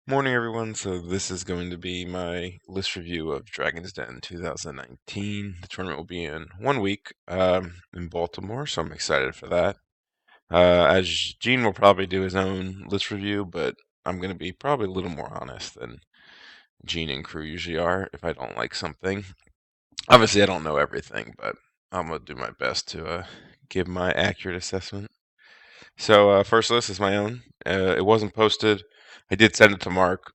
Morning, everyone. So this is going to be my list review of Dragon's Den 2019. The tournament will be in 1 week in Baltimore, so I'm excited for that. As Gene will probably do his own list review, but I'm going to be probably a little more honest than Gene and crew usually are if I don't like something. Obviously, I don't know everything, but I'm going to do my best to give my accurate assessment. So first list is my own. It wasn't posted. I did send it to Mark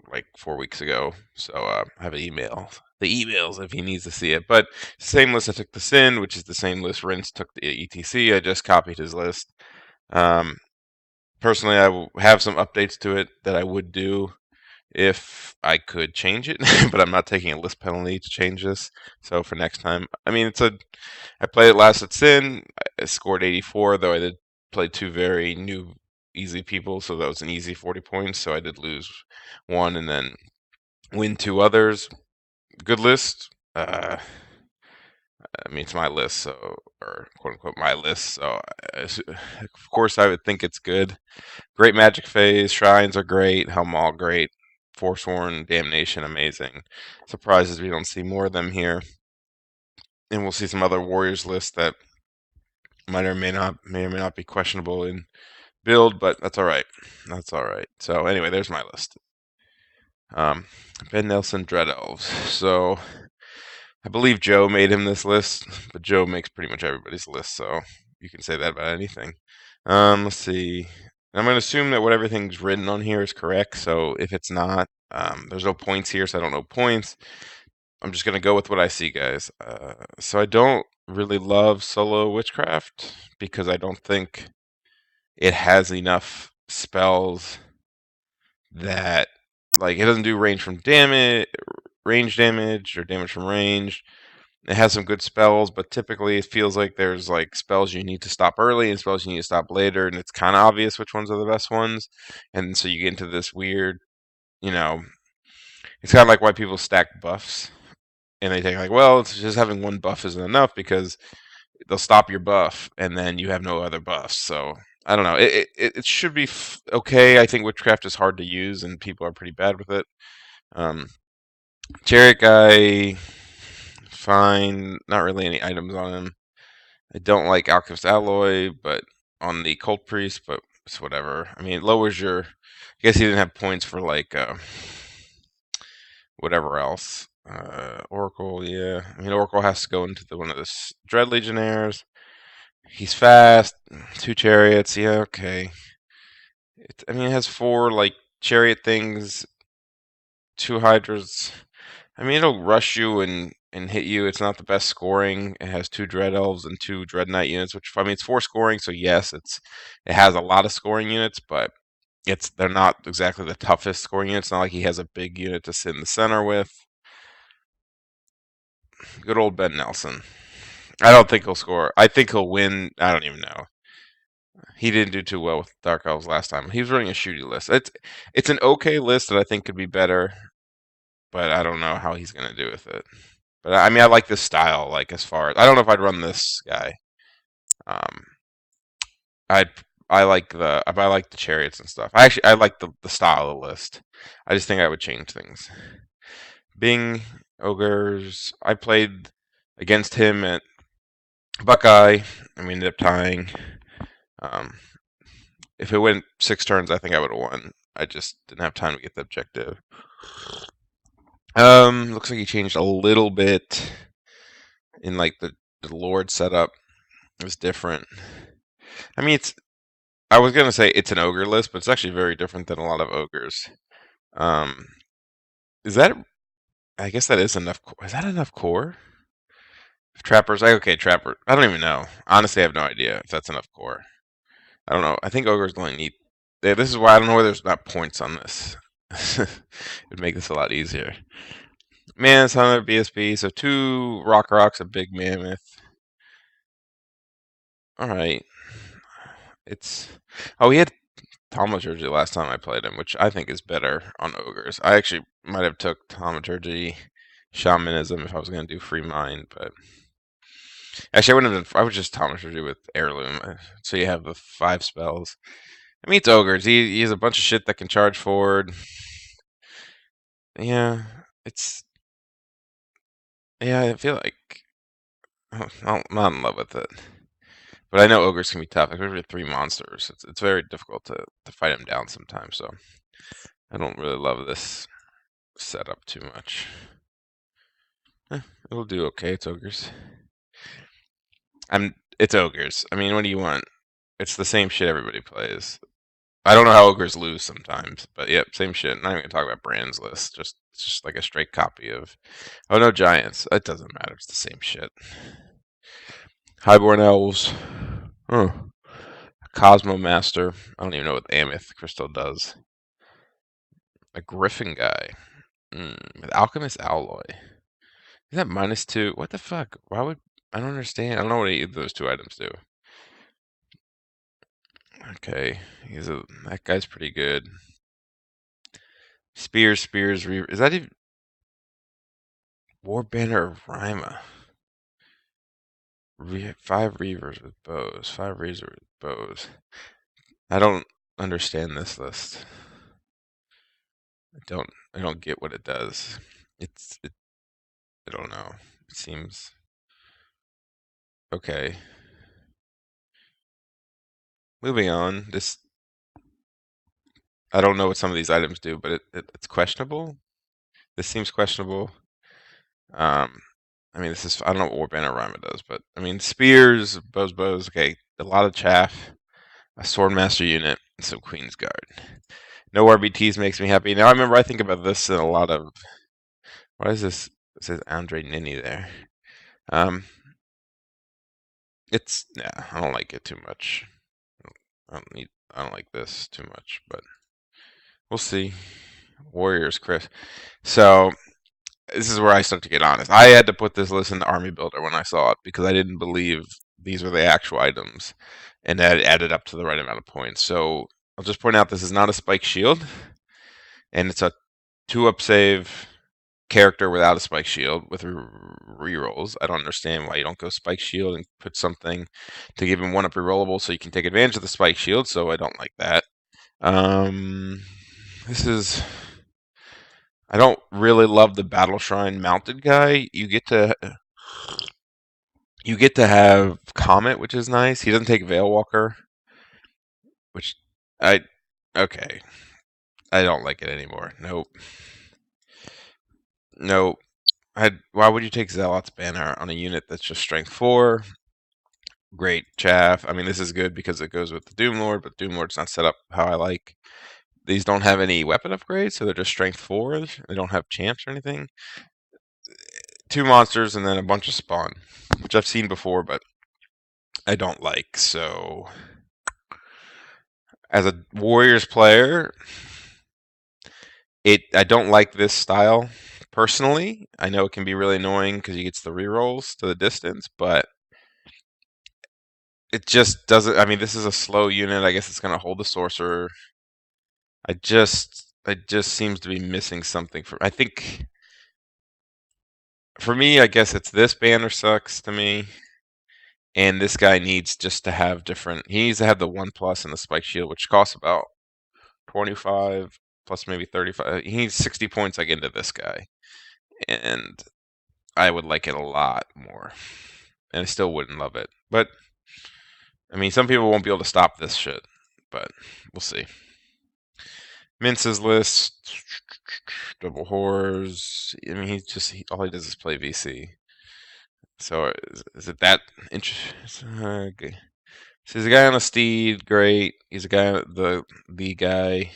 like 4 weeks ago, so I have an email. The emails if he needs to see it. But same list I took the Sin, which is the same list Rince took the ETC. I just copied his list. Um, Personally, I will have some updates to it that I would do if I could change it, but I'm not taking a list penalty to change this. So for next time, I mean, I played it last at Sin. I scored 84, though I did play two very new, easy people, so that was an easy 40 points. So I did lose one and then win two others. Good list. I mean, it's my list, so or quote unquote my list. So of course I would think it's good. Great magic phase. Shrines are great. Helm all great. Forsworn, Damnation, amazing. Surprises we don't see more of them here. And we'll see some other Warriors lists that may or may not be questionable in build, but that's all right. That's all right. So anyway, there's my list. Ben Nelson Dread Elves. So I believe Joe made him this list, but Joe makes pretty much everybody's list, so you can say that about anything. Let's see. I'm going to assume that what everything's written on here is correct. So if it's not, there's no points here, so I don't know points. I'm just going to go with what I see, guys. So I don't really love solo witchcraft because I don't think it has enough spells that, like, it doesn't do range damage or damage from range. It has some good spells, but typically it feels like there's like spells you need to stop early and spells you need to stop later, and it's kind of obvious which ones are the best ones. And so you get into this weird, you know, it's kind of like why people stack buffs, and they think like, well, it's just having one buff isn't enough because they'll stop your buff, and then you have no other buffs. So I don't know. It should be okay. I think witchcraft is hard to use, and people are pretty bad with it. Um, Chariot guy, fine. Not really any items on him. I don't like Alchemist Alloy, but on the Cult Priest, but it's whatever. I mean, it lowers your. I guess he didn't have points for like whatever else. Oracle, yeah. I mean, Oracle has to go into one of the Dread Legionnaires. He's fast. Two chariots, yeah, okay. I mean, it has four like chariot things, two hydras. I mean, it'll rush you and hit you. It's not the best scoring. It has two Dread Elves and two Dread Knight units, which I mean, it's four scoring, so yes, it has a lot of scoring units, but they're not exactly the toughest scoring units. It's not like he has a big unit to sit in the center with. Good old Ben Nelson. I don't think he'll score. I think he'll win. I don't even know. He didn't do too well with Dark Elves last time. He was running a shooty list. It's an okay list that I think could be better, but I don't know how he's gonna do with it. But I mean, I like this style. Like as far as I don't know if I'd run this guy. Um, I I like the chariots and stuff. I like the style of the list. I just think I would change things. Bing ogres. I played against him at Buckeye, and we ended up tying. Um, if it went 6 turns, I think I would have won. I just didn't have time to get the objective. Looks like he changed a little bit in like the Lord setup. It was different. I mean, I was gonna say it's an ogre list, but it's actually very different than a lot of ogres. Um, is that? I guess that is enough. Is that enough core? Trappers. Okay, trapper. I don't even know. Honestly, I have no idea if that's enough core. I don't know. I think ogres only need. Yeah, this is why I don't know why there's not points on this. It'd make this a lot easier. Man, it's another BSB. So two rocks, a big mammoth. All right. It's. Oh, he had Thaumaturgy last time I played him, which I think is better on ogres. I actually might have took Thaumaturgy, Shamanism if I was going to do Free Mind, but actually I wouldn't have. I would just Thaumaturgy with Heirloom, so you have the 5 spells. I mean, it's ogres. He has a bunch of shit that can charge forward. yeah, it's yeah. I feel like I'm not in love with it, but I know ogres can be tough, especially with three monsters. It's very difficult to fight them down sometimes. So I don't really love this setup too much. It'll do okay. It's ogres. It's ogres. I mean, what do you want? It's the same shit everybody plays. I don't know how ogres lose sometimes, but yep, same shit. Not even gonna talk about Brand's list. It's just like a straight copy of. Oh no, giants. It doesn't matter. It's the same shit. Highborn elves. Huh. Cosmo Master. I don't even know what Amethyst Crystal does. A Griffin guy. With Alchemist Alloy. Is that -2? What the fuck? Why would I don't understand? I don't know what either of those two items do. Okay, that guy's pretty good. Spears. Is that even Warbanner of Rima? 5 Reavers with bows. 5 Reavers with bows. I don't understand this list. I don't get what it does. I don't know. It seems okay. Moving on. I don't know what some of these items do, but it's questionable. This seems questionable. Um, I mean, I don't know what Warbanner Rima does, but I mean, spears, bows. Okay, a lot of chaff, a Swordmaster unit, and some Queen's Guard. No RBTs makes me happy. Now I think about this in a lot of. What is this? It says Andre Nini there. Um, I don't like it too much. I don't like this too much, but we'll see. Warriors, Chris. So this is where I start to get honest. I had to put this list in the Army Builder when I saw it because I didn't believe these were the actual items, and that it added up to the right amount of points. So I'll just point out this is not a spike shield, and it's a 2-up save character without a spike shield with rerolls. I don't understand why you don't go spike shield and put something to give him 1-up rerollable so you can take advantage of the spike shield. So I don't like that. This is. I don't really love the Battle Shrine mounted guy. You get to have Comet, which is nice. He doesn't take Veil Walker, which I okay. I don't like it anymore. Nope. Nope. Why would you take Zealot's Banner on a unit that's just strength 4? Great chaff. I mean, this is good because it goes with the Doom Lord, but Doom Lord's not set up how I like. These don't have any weapon upgrades, so they're just strength 4. They don't have champs or anything. 2 monsters and then a bunch of spawn, which I've seen before, but I don't like. So, as a Warriors player, I don't like this style personally. I know it can be really annoying because he gets the rerolls to the distance, but it just doesn't. I mean, this is a slow unit. I guess it's going to hold the sorcerer. It just seems to be missing something. I think for me, I guess it's this banner sucks to me. And this guy needs just to have different. He needs to have the 1+ and the spike shield, which costs about 25 plus maybe 35. He needs 60 points like into this guy, and I would like it a lot more, and I still wouldn't love it. But I mean, some people won't be able to stop this shit, but we'll see. Mince's list, double horrors. I mean, all he does is play VC. So is it that interesting? Okay. So he's a guy on a steed, great. He's a guy, the guy.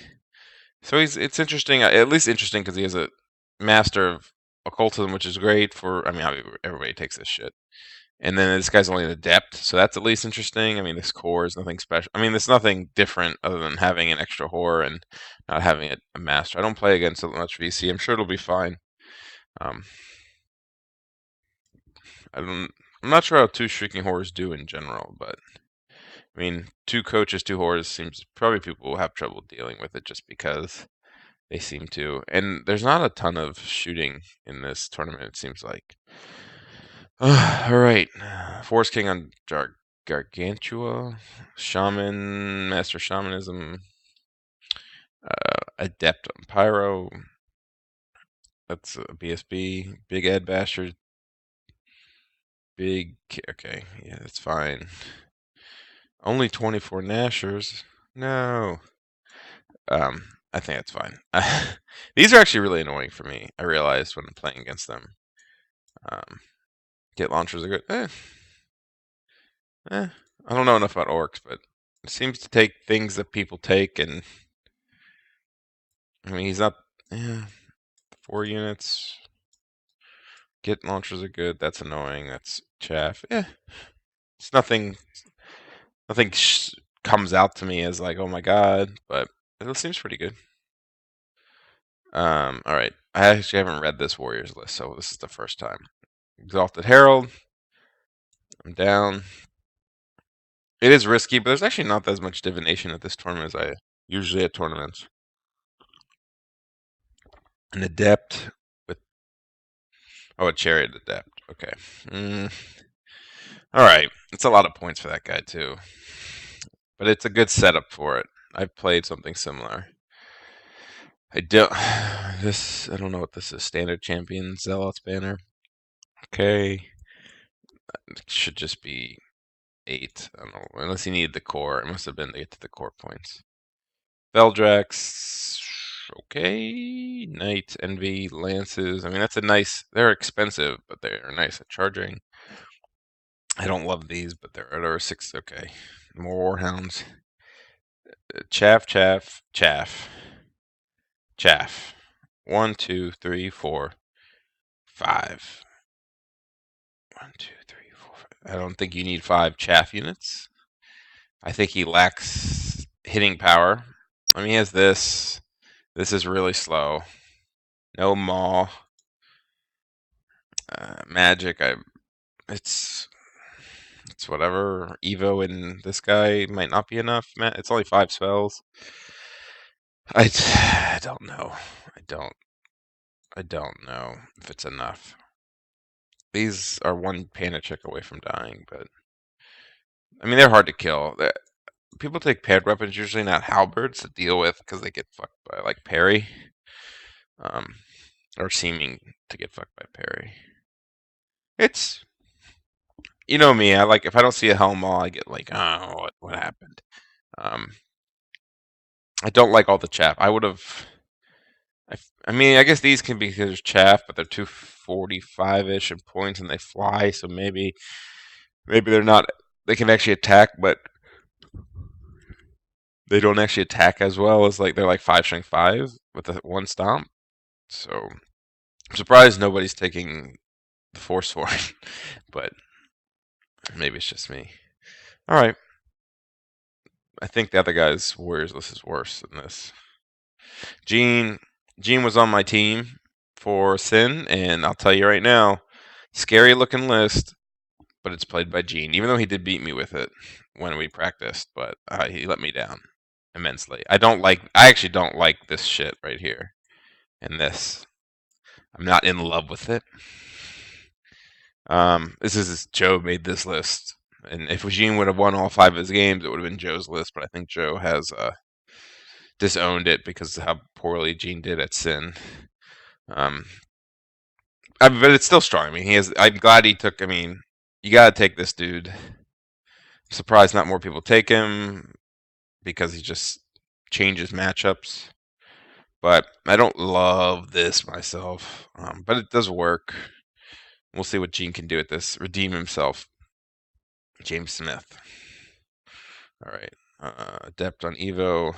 So it's interesting, at least interesting because he has a master of occultism, which is great for. I mean, everybody takes this shit. And then this guy's only an adept, so that's at least interesting. I mean, this core is nothing special. I mean, there's nothing different other than having an extra horror and not having a master. I don't play against it much VC. I'm sure it'll be fine. Um, I'm not sure how 2 Shrieking Horrors do in general, but I mean, 2 coaches, 2 horrors seems probably people will have trouble dealing with it just because they seem to. And there's not a ton of shooting in this tournament, it seems like. All right. Forest King on Gargantua. Shaman, Master Shamanism. Adept on Pyro. That's a BSB. Big Ed Bastard. Okay, yeah, that's fine. Only 24 Nashers. No. I think that's fine. These are actually really annoying for me. I realized when I'm playing against them. Um, get launchers are good. I don't know enough about orcs, but it seems to take things that people take, and I mean he's not. 4 units. Get launchers are good. That's annoying. That's chaff. It's nothing. Nothing comes out to me as like, oh my god, but it seems pretty good. All right. I actually haven't read this Warriors list, so this is the first time. Exalted Herald. I'm down. It is risky, but there's actually not as much divination at this tournament as I usually at tournaments. An adept with a chariot adept. Okay. All right. It's a lot of points for that guy too, but it's a good setup for it. I've played something similar. I don't. I don't know what this is. Standard champion zealots banner. Okay. It should just be 8. I don't know. Unless he needed the core. It must have been to get to the core points. Veldrax. Okay. Knight, Envy, Lances. I mean, that's a nice. They're expensive, but they're nice at charging. I don't love these, but they're 6. Okay. More Warhounds. Chaff, chaff, chaff. Chaff. 1, 2, 3, 4, 5. 1, 2, 3, 4, 5. I don't think you need 5 chaff units. I think he lacks hitting power. I mean, he has this. This is really slow. No maw. Magic. It's whatever. Evo and this guy might not be enough. It's only 5 spells. I don't know. I don't know if it's enough. These are one panic check away from dying, but I mean they're hard to kill. People take paired weapons, usually not halberds, to deal with because they get fucked by like parry, or seeming to get fucked by parry. It's you know me. I like if I don't see a helm wall, I get like, oh, what happened? I don't like all the chaff. I would have. I mean, I guess these can be considered chaff, but they're 245-ish in points, and they fly, so maybe they're not. They can actually attack, but they don't actually attack as well as like they're like 5 strength 5 with a 1 stomp. So I'm surprised nobody's taking the force for it, but maybe it's just me. All right, I think the other guy's Warriors list is worse than this. Gene was on my team for Sin, and I'll tell you right now, scary looking list, but it's played by Gene, even though he did beat me with it when we practiced, but he let me down immensely. I actually don't like this shit right here. And this. I'm not in love with it. This is Joe made this list. And if Gene would have won all 5 of his games, it would have been Joe's list, but I think Joe has disowned it because of how poorly Gene did at Sin. But it's still strong. I mean, I'm glad he took. I mean, you gotta take this dude. I'm surprised not more people take him because he just changes matchups. But I don't love this myself. But it does work. We'll see what Gene can do with this. Redeem himself. James Smith. All right. Adept on Evo.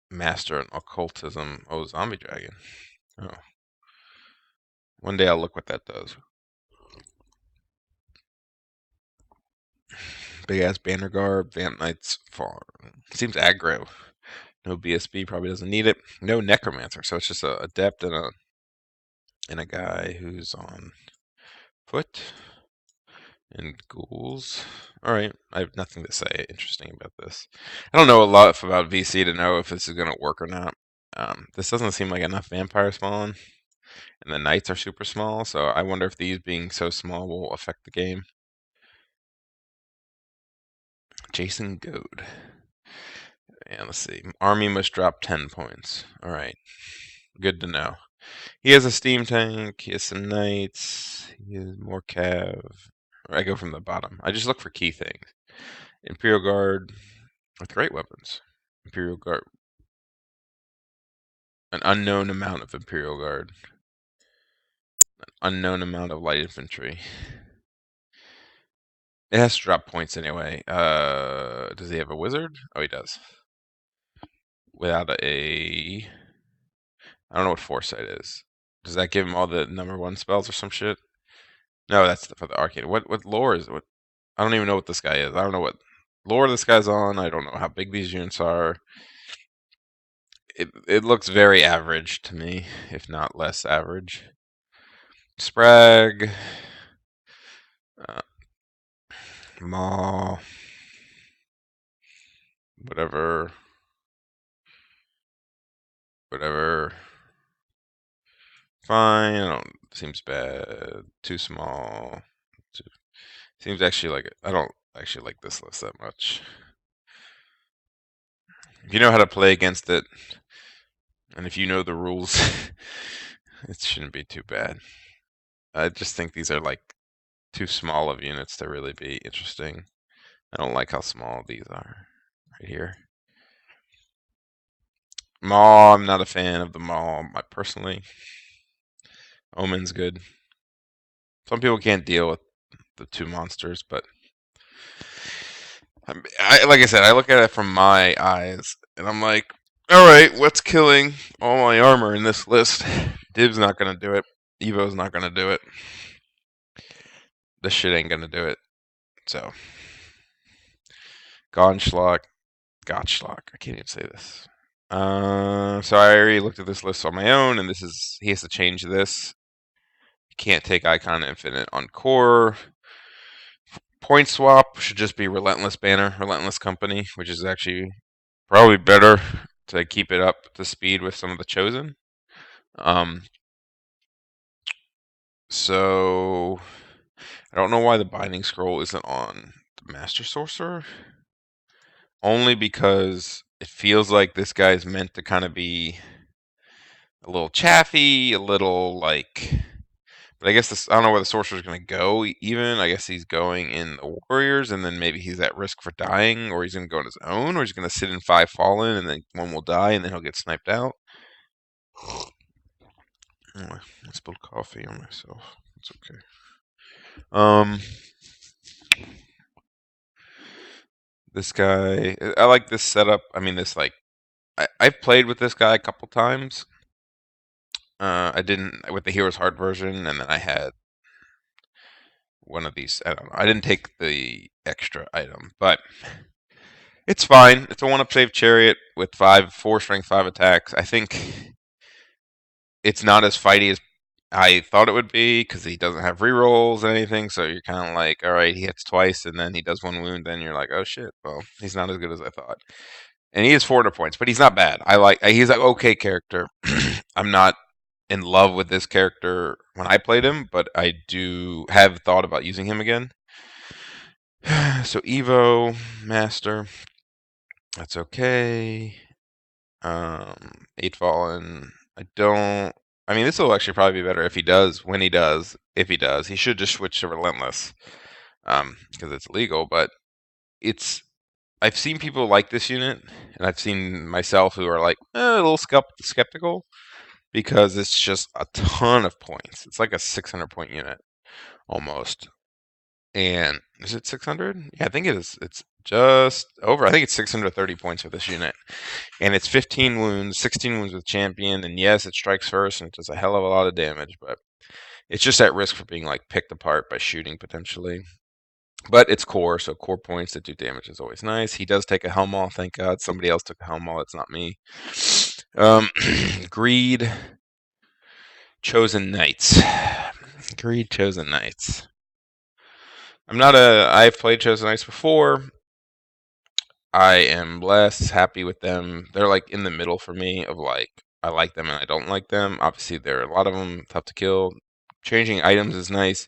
Master on Occultism. Oh, Zombie Dragon. Oh. One day I'll look what that does. Big ass banner garb. Vamp Knights Farm. Seems aggro. No BSB, probably doesn't need it. No Necromancer, so it's just a adept and a guy who's on foot. And ghouls. All right, I have nothing to say interesting about this. I don't know a lot about VC to know if this is going to work or not. This doesn't seem like enough vampire spawn, and the knights are super small, so I wonder if these being so small will affect the game. Jason Goad. And let's see. Army must drop 10 points. All right. Good to know. He has a steam tank. He has some knights. He has more cav. I go from the bottom. I just look for key things. Imperial Guard with great weapons. Imperial Guard. An unknown amount of Imperial Guard. An unknown amount of light infantry. It has to drop points anyway. Does he have a wizard? Oh, he does. Without a... I don't know what foresight is. Does that give him all the #1 spells or some shit? No, that's for the arcane. What lore is what? I don't even know what this guy is. I don't know what lore this guy's on. I don't know how big these units are. It looks very average to me, if not less average. Sprague, uh, Maw, whatever, whatever. Fine. I don't. Seems bad. Too small. Too, seems actually like I don't actually like this list that much. If you know how to play against it, and if you know the rules, it shouldn't be too bad. I just think these are like too small of units to really be interesting. I don't like how small these are right here. Maw, I'm not a fan of the Maw, personally. Omen's good. Some people can't deal with the two monsters, but like I said, I look at it from my eyes, and I'm like, all right, what's killing all my armor in this list? Div's not gonna do it. Evo's not gonna do it. This shit ain't gonna do it. So, Gottschalk. I can't even say this. So I already looked at this list on my own, and he has to change this. You can't take Icon Infinite on core. Point swap should just be Relentless Banner, Relentless Company, which is actually probably better to keep it up to speed with some of the Chosen. So I don't know why the Binding Scroll isn't on the Master Sorcerer. Only because it feels like this guy's meant to kind of be a little chaffy, a little like. But I guess I don't know where the sorcerer's going to go. Even I guess he's going in the warriors, and then maybe he's at risk for dying, or he's going to go on his own, or he's going to sit in 5 fallen, and then one will die, and then he'll get sniped out. Oh, I spilled coffee on myself. It's okay. This guy, I like this setup. I mean, this like, I've played with this guy a couple times. I didn't with the Heroes Heart version, and then I had one of these. I don't know. I didn't take the extra item, but it's fine. It's a 1-up save chariot with 4 strength, 5 attacks. I think it's not as fighty as I thought it would be because he doesn't have rerolls or anything. So you're kind of like, all right, he hits twice and then he does 1 wound. Then you're like, oh shit, well, he's not as good as I thought. And he is 400 points, but he's not bad. He's an okay character. I'm not in love with this character when I played him, but I do have thought about using him again. So Evo Master, that's okay. 8 fallen. I mean, this will actually probably be better if he does. When he does, if he does, he should just switch to Relentless, because it's legal. But I've seen people like this unit, and I've seen myself who are like a little skeptical because it's just a ton of points. It's like a 600 point unit almost. And is it 600? Yeah, I think it is. It's just over. I think it's 630 points for this unit. And it's 15 wounds, 16 wounds with champion. And yes, it strikes first and it does a hell of a lot of damage, but it's just at risk for being like picked apart by shooting potentially. But it's core, so core points that do damage is always nice. He does take a Helmaw, thank God. Somebody else took a Helmaw, it's not me. Greed, Chosen Knights. Greed, Chosen Knights. I've played Chosen Knights before. I am less happy with them. They're like in the middle for me of like, I like them and I don't like them. Obviously, there are a lot of them tough to kill. Changing items is nice.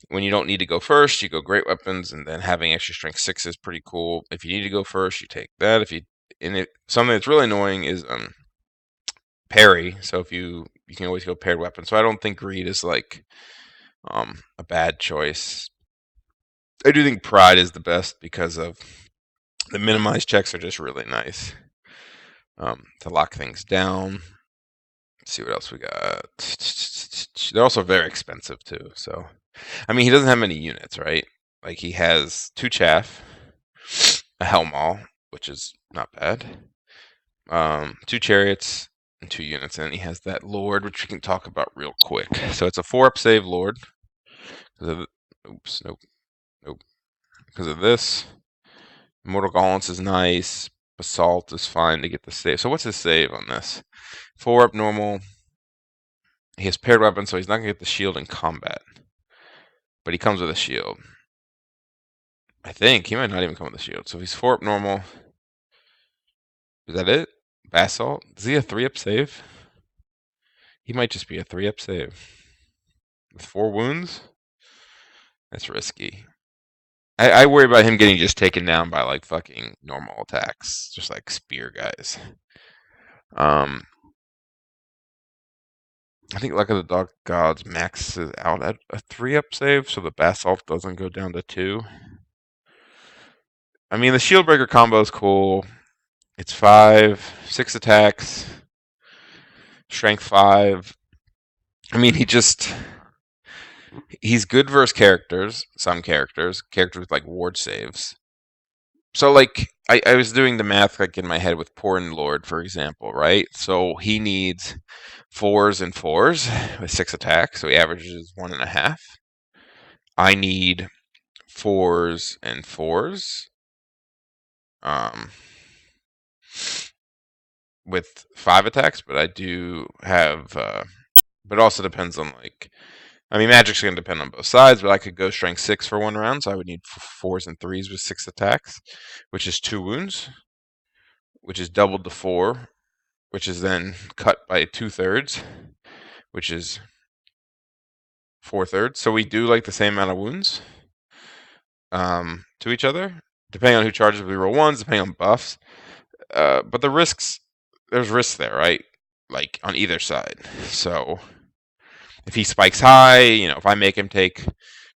When you don't need to go first, you go great weapons, and then having extra strength 6 is pretty cool. If you need to go first, you take that. Something that's really annoying is parry. So if you can always go paired weapon. So I don't think greed is like a bad choice. I do think pride is the best because of the minimized checks are just really nice to lock things down. Let's see what else we got. They're also very expensive too. So I mean, he doesn't have many units, right? Like he has 2 chaff, a Helmall, which is not bad, 2 chariots, and 2 units, and he has that Lord, which we can talk about real quick. So it's a 4-up save Lord. Oops, nope, nope. Because of this, Immortal Gauntlets is nice. Basalt is fine to get the save. So what's his save on this? 4-up normal. He has paired weapons, so he's not gonna get the shield in combat. But he comes with a shield. I think he might not even come with a shield. So if he's 4-up normal, is that it? Basalt? Is he a 3-up save? He might just be a 3-up save. With 4 wounds? That's risky. I worry about him getting just taken down by like fucking normal attacks. Just like spear guys. I think Luck of the Dog Gods maxes out at a 3-up save, so the Basalt doesn't go down to 2. I mean, the Shieldbreaker combo is cool. It's 5, 6 attacks, strength 5. I mean, he's good versus characters, some characters with like ward saves. So like I was doing the math like in my head with Porin Lord, for example, right? So he needs 4s and 4s with 6 attacks, so he averages 1.5. I need 4s and 4s with 5 attacks, but I do have but it also depends on like I mean Magic's gonna depend on both sides, but I could go strength 6 for 1 round, so I would need 4s and 3s with 6 attacks, which is 2 wounds, which is doubled to 4, which is then cut by 2/3, which is 4/3. So we do like the same amount of wounds to each other. Depending on who charges, we roll 1s, depending on buffs. But there's risks there, right? Like on either side. So if he spikes high, if I make him take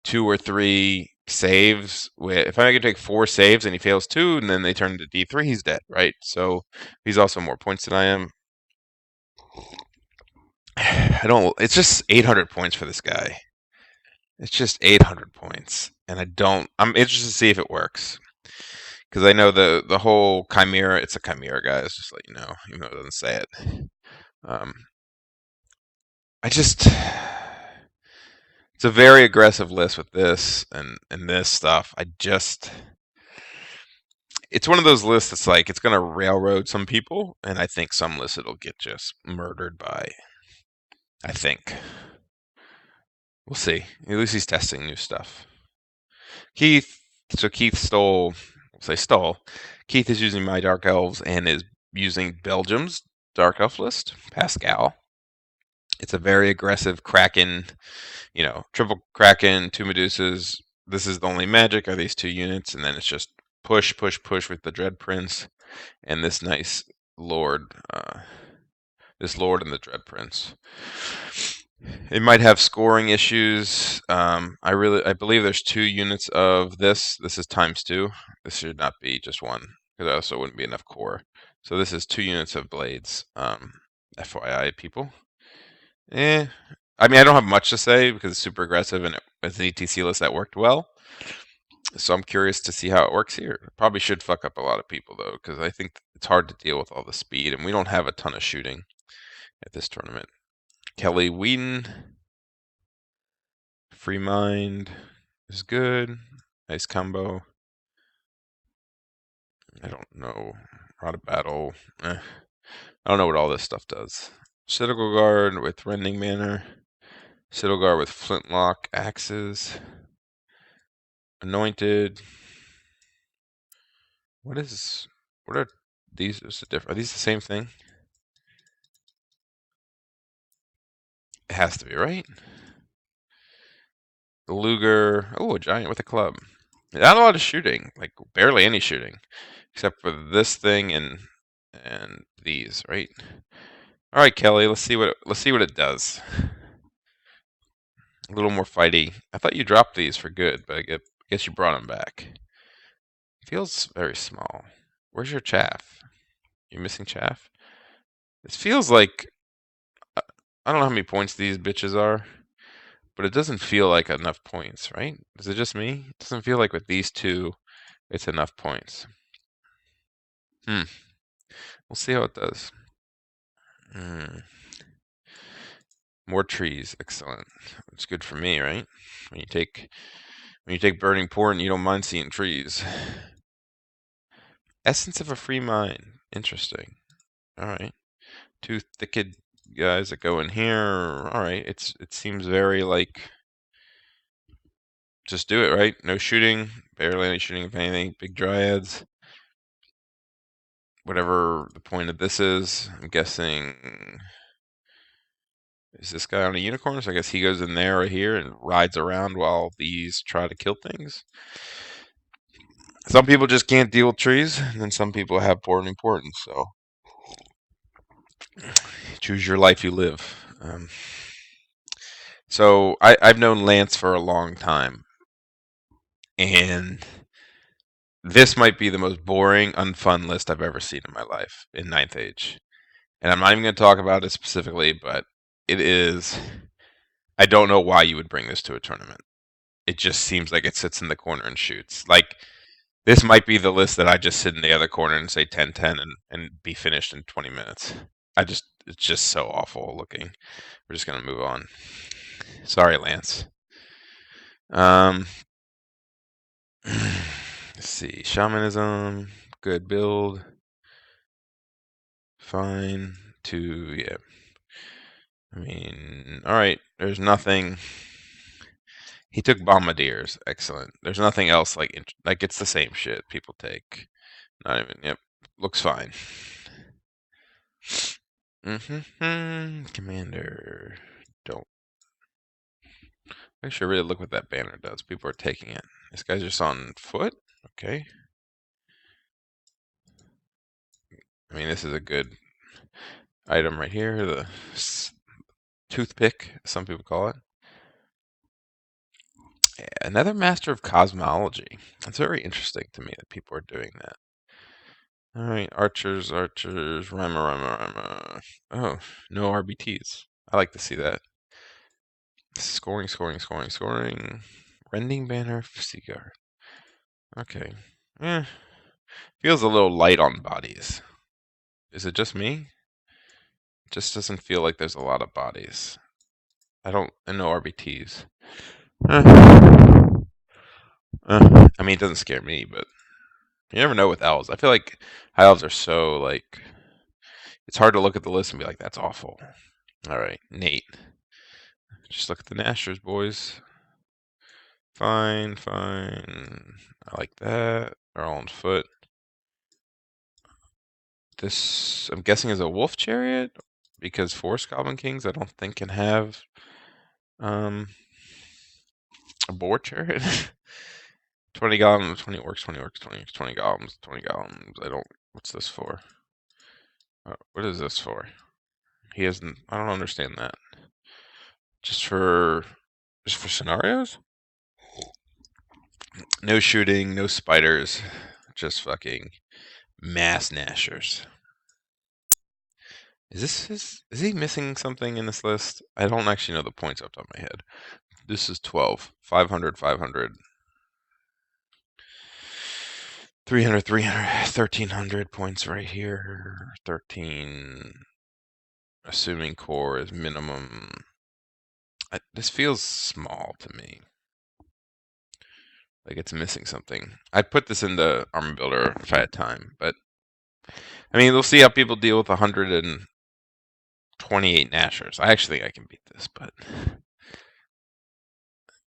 2 or 3 saves, if I make him take 4 saves and he fails 2, and then they turn into D3, he's dead, right? So he's also more points than I am. It's just 800 points for this guy. It's just 800 points. And I'm interested to see if it works. Because I know the whole Chimera, it's a Chimera, guys, just let you know, even though it doesn't say it. It's a very aggressive list with this and this stuff. It's one of those lists that's like, it's going to railroad some people, and I think some lists it'll get just murdered by, I think. We'll see. At least he's testing new stuff. Keith stole. Keith is using my Dark Elves and is using Belgium's Dark Elf list, Pascal. It's a very aggressive Kraken, triple Kraken, 2 Medusas. This is the only magic are these 2 units, and then it's just push, push, push with the Dread Prince and this nice Lord, this Lord and the Dread Prince. It might have scoring issues. I believe there's 2 units of this. This is ×2. This should not be just 1, because I also wouldn't be enough core. So this is 2 units of blades. FYI, people. I mean, I don't have much to say because it's super aggressive and it's an ETC list that worked well. So I'm curious to see how it works here. Probably should fuck up a lot of people though, because I think it's hard to deal with all the speed, and we don't have a ton of shooting at this tournament. Kelly Whedon, Free Mind is good. Nice combo. I don't know. Rod of Battle. I don't know what all this stuff does. Citadel Guard with Rending Manor. Citadel Guard with Flintlock Axes. Anointed. What are these? Are these the same thing? It has to be, right? The Luger. Oh, a giant with a club. Not a lot of shooting. Like barely any shooting, except for this thing and these, right? All right, Kelly. Let's see what it does. A little more fighty. I thought you dropped these for good, but I guess you brought them back. Feels very small. Where's your chaff? You missing chaff? This feels like I don't know how many points these bitches are, but it doesn't feel like enough points, right? Is it just me? It doesn't feel like with these two, it's enough points. Hmm. We'll see how it does. Hmm. More trees, excellent. It's good for me, right? When you take burning port, you don't mind seeing trees. Essence of a free mind. Interesting. All right. Two thicket guys that go in here. All right. It seems very like just do it, right? No shooting, barely any shooting if anything. Big dryads. Whatever the point of this is, I'm guessing. Is this guy on a unicorn? So I guess he goes in there or here and rides around while these try to kill things. Some people just can't deal with trees, and then some people have important importance. So choose your life you live. So I've known Lance for a long time, and this might be the most boring, unfun list I've ever seen in my life in Ninth Age. And I'm not even going to talk about it specifically, but it is. I don't know why you would bring this to a tournament. It just seems like it sits in the corner and shoots. Like, this might be the list that I just sit in the other corner and say 10-10 and be finished in 20 minutes. It's just so awful looking. We're just going to move on. Sorry, Lance. Um, let's see. Shamanism, good build. Fine. Yeah. I mean, all right. There's nothing. He took bombardiers. Excellent. There's nothing else like it's the same shit people take. Not even. Yep. Looks fine. Commander. Don't. I should really look what that banner does. People are taking it. This guy's just on foot. Okay. I mean, this is a good item right here. The toothpick, some people call it. Another master of cosmology. It's very interesting to me that people are doing that. All right, archers, rhymer. Oh, no RBTs. I like to see that. Scoring. Rending banner, Seaguard. Okay. Feels a little light on bodies. Is it just me? It just doesn't feel like there's a lot of bodies. I no RBTs. I mean, it doesn't scare me, but you never know with elves. I feel like high elves are so like it's hard to look at the list and be like, that's awful. All right, Nate. Just look at the Nashers, boys. Fine. I like that. They're all on foot. This, I'm guessing, is a wolf chariot because Forest Goblin Kings, I don't think can have a boar chariot. 20 golems, 20 orcs, 20 golems, 20 golems. I don't. What's this for? What is this for? He hasn't. I don't understand that. Just for scenarios? No shooting, no spiders, just fucking mass Nashers. Is he missing something in this list? I don't actually know the points off the top of my head. This is 12. 500, 500. 300, 1,300 points right here. 13. Assuming core is minimum. This feels small to me. Like it's missing something. I'd put this into Armor Builder if I had time, but I mean, we'll see how people deal with 128 Nashers. I actually think I can beat this, but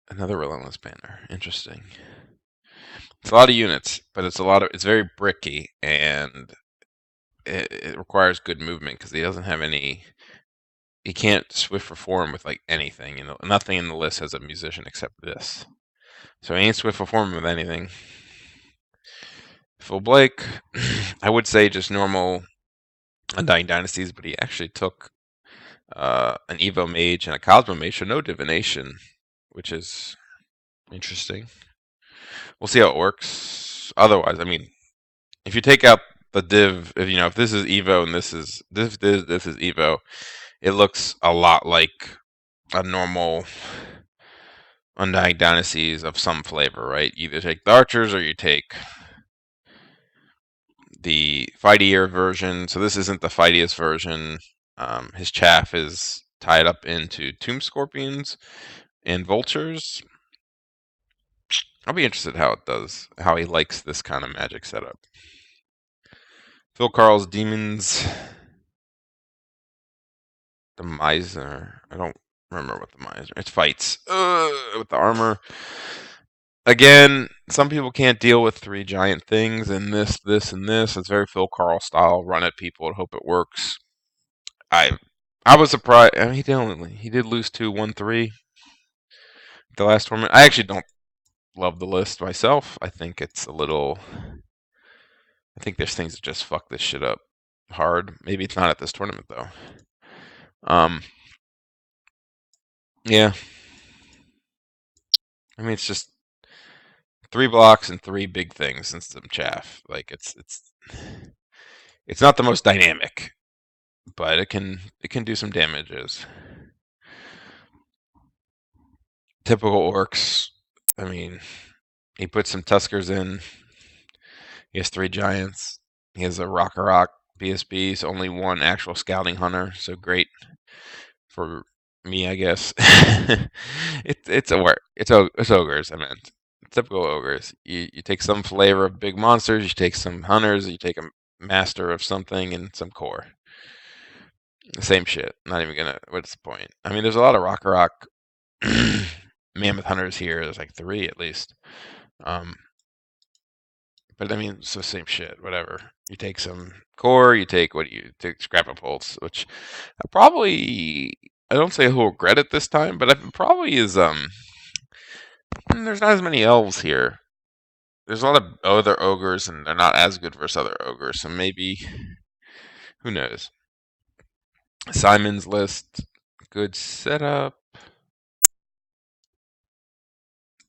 another Relentless Banner. Interesting. It's a lot of units, but it's very bricky, and it requires good movement because he doesn't have any. He can't swift reform with like anything. You know, nothing in the list has a musician except this. So he ain't swift reform with anything. Full Blake, I would say just normal Undying Dynasties, but he actually took an Evo Mage and a Cosmo Mage, so no divination, which is interesting. We'll see how it works. Otherwise, I mean, if you take out the div, if this is Evo and this is Evo, it looks a lot like a normal Undying Dynasties of some flavor, right? You either take the archers or you take the fightier version. So this isn't the fightiest version. His chaff is tied up into tomb scorpions and vultures. I'll be interested how he likes this kind of magic setup. Phil Carl's demons, the miser. I don't remember what the miser. It fights with the armor. Again, some people can't deal with three giant things and this, and this. It's very Phil Carl style. Run at people and hope it works. I I was surprised. I mean, he did lose 2-1-3 the last tournament. I actually don't love the list myself. I think it's a little. I think there's things that just fuck this shit up hard. Maybe it's not at this tournament though. Um, yeah. I mean, it's just 3 blocks and 3 big things and some chaff. Like it's not the most dynamic, but it can do some damages. Typical orcs. I mean, he puts some Tuskers in. He has 3 giants. He has a Rock BSB, so only one actual scouting hunter. So great for me, I guess. It's ogres. I meant typical ogres. You take some flavor of big monsters. You take some hunters. You take a master of something and some core. The same shit. Not even gonna. What's the point? I mean, there's a lot of Rock mammoth hunters here. There's like 3 at least. But I mean, it's the same shit. Whatever. You take some core. You take scrap a pulse, which I don't say he'll regret it this time, but it probably is. There's not as many elves here. There's a lot of other ogres, and they're not as good versus other ogres. So maybe, who knows? Simon's list, good setup.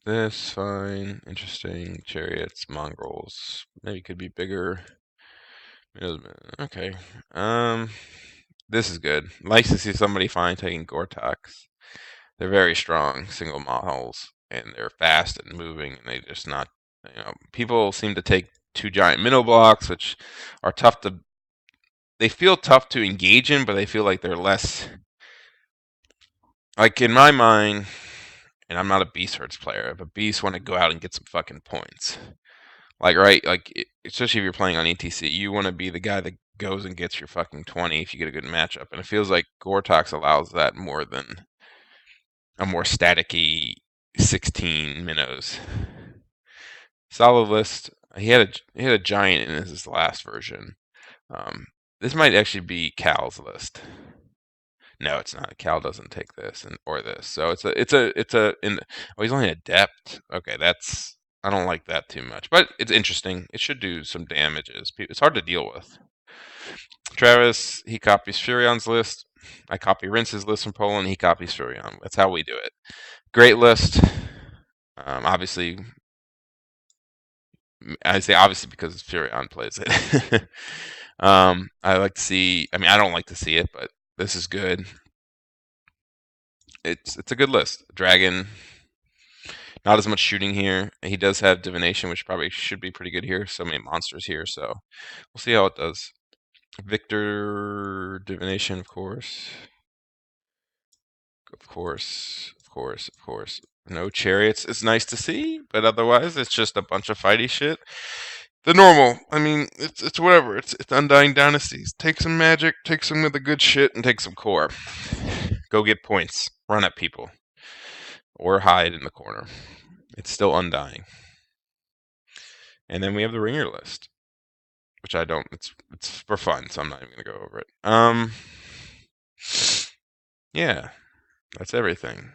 This fine, interesting. Chariots, mongrels. Maybe could be bigger. Okay. This is good. Likes to see somebody fine taking Gortax. They're very strong single models, and they're fast and moving, and they just not. People seem to take 2 giant minnow blocks, which are tough to. They feel tough to engage in, but they feel like they're less. Like in my mind, and I'm not a Beast Herds player, but Beasts want to go out and get some fucking points. Like, right? Like, especially if you're playing on ETC, you want to be the guy that goes and gets your fucking 20 if you get a good matchup. And it feels like Gortox allows that more than a more staticky 16 minnows. Solid list. He had a giant in his last version. This might actually be Cal's list. No, it's not. Cal doesn't take this or this. So he's only adept. Okay, I don't like that too much, but it's interesting. It should do some damages. It's hard to deal with. Travis, he copies Furion's list. I copy Rince's list from Poland. He copies Furion. That's how we do it. Great list. Obviously, I say obviously because Furion plays it. I like to see. I mean, I don't like to see it, but this is good. It's a good list. Dragon, not as much shooting here. He does have divination, which probably should be pretty good here. So many monsters here, so we'll see how it does. Victor divination, of course. Of course, of course, of course. No chariots. It's nice to see, but otherwise, it's just a bunch of fighty shit. The normal. I mean, it's whatever. It's Undying Dynasties. Take some magic, take some of the good shit, and take some core. Go get points. Run at people. Or hide in the corner. It's still Undying. And then we have the ringer list, which I don't. It's for fun, so I'm not even gonna go over it. Yeah, that's everything.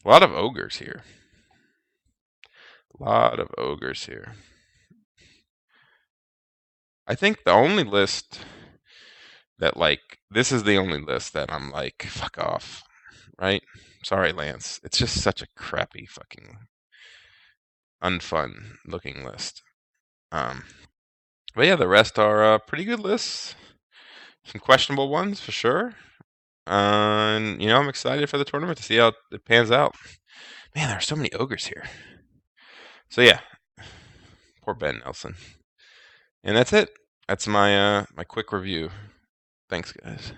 A lot of ogres here. A lot of ogres here. I think the only list that this is the only list that I'm like, fuck off, right? Sorry, Lance. It's just such a crappy fucking unfun looking list. Um, but yeah, the rest are pretty good lists. Some questionable ones for sure. And I'm excited for the tournament to see how it pans out. Man, there are so many ogres here. So yeah, poor Ben Nelson. And that's it. That's my my quick review. Thanks, guys.